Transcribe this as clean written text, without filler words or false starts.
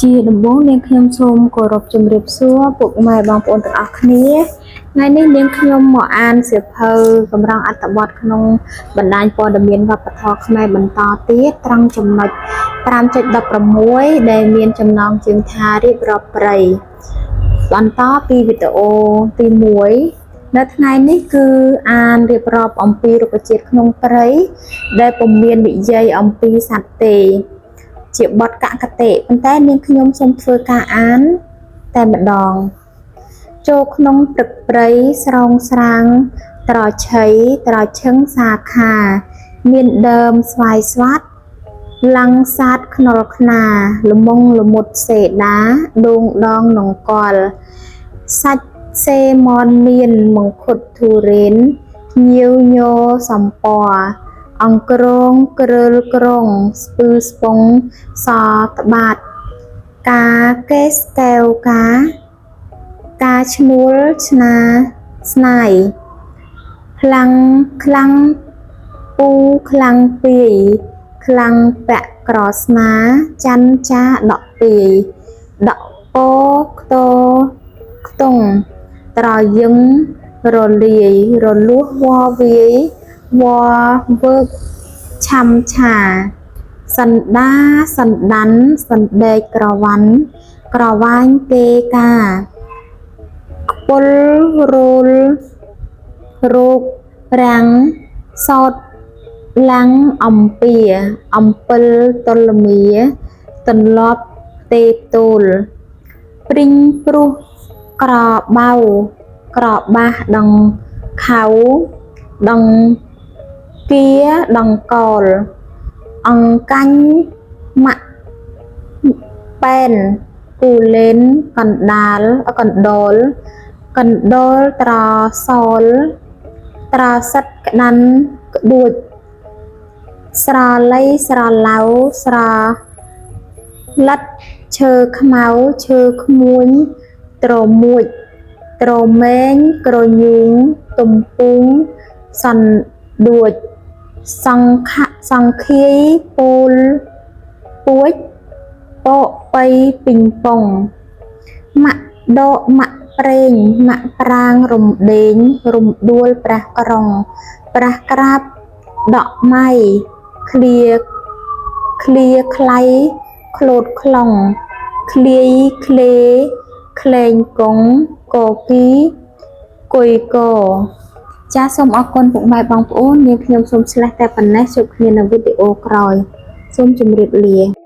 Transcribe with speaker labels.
Speaker 1: ជាដំបូងនាងខ្ញុំសូមគោរពជំរាបសួរពុកម៉ែបងប្អូនទាំងអស់គ្នាថ្ងៃនេះនាងខ្ញុំមកអានសៀវភៅកម្រងអត្ថបទក្នុងបណ្ដាញព័ត៌មានវប្បធម៌ខ្មែរបន្តទៀតត្រង់ចំណុច 5.16 ដែលមានចំណងជើងថារៀបរាប់ព្រៃបន្តពីវីដេអូទី 1 នៅថ្ងៃនេះគឺអានរៀបរាប់អំពីរុក្ខជាតិក្នុងព្រៃដែលពុំមាននិយាយអំពីសត្វទេជាបទកកតិប៉ុន្តែនាងខ្ញុំសូមធ្វើការអានតែម្ដងចូលក្នុងព្រឹកព្រៃស្រោងស្រាងត្រឆៃត្រឈឹងសាខាមានដើមស្វាយស្វាត់ឡាំងសាតខ្នុរខ្នាល្មងល្មុតសេដាដងដងនង្គ័លសាច់សេមនមានមង្ឃុតធូរេនញៀវញោសំពរអង្ក្រងគ្រើលក្រុងស្ពឺស្ពងសត្បាតការកេសកែវការឈ្នួលឆ្នាស្នាយខ្លាំងខ្លាំងពូខ្លាំងពីយខ្លាំងពាក់ក្រស្នាច័ន្ទចាដកពីយដកពោខ្ទោខ្ទង់ត្រយឹងរលាយរលួសវវាយវវើកឆាំឆាសណ្ដាសណ្ដាន់សណ្ដែកក្រវ៉ាន់ក្រវាញទេកាខ្ពុលរោលរោគរាំងសោតឡាំងអំពីអំពិលទលមាទន្លប់ទេទូលព្រិញព្រោះក្របៅក្របាសដងខៅដងគៀដងកលអង្កាញ់ម៉ាក់បែនគូលេនកណ្ដាលកណ្ដុលត្រសលត្រសិតក្តាន់ក្ដួចស្រលៃស្រឡៅស្រលិតឈើខ្មៅឈើក្មួយ ត្រមួយ ត្រមែងក្រញូងទំពុងសណ្ដួចសង្ឃាយពូលពួចពបៃពីងប៉ុងម៉ាក់ដកម៉ាក់ប្រេងម៉ាក់ប្រាងរំដេងរំដួលប្រះក្រុងប្រះក្រាបដកម៉ៃឃ្លាខ្លៃក្លូតខ្លងឃ្លាយឃ្លេក្លែងកងកគីគុយកចាសសូមអរគុណពុកម៉ែបងប្អូននាងខ្ញុំសូមឆ្លេះតែប៉ុណ្ណេះជួបគ្នានៅវីដេអូក្រោយសូមជម្រាបលា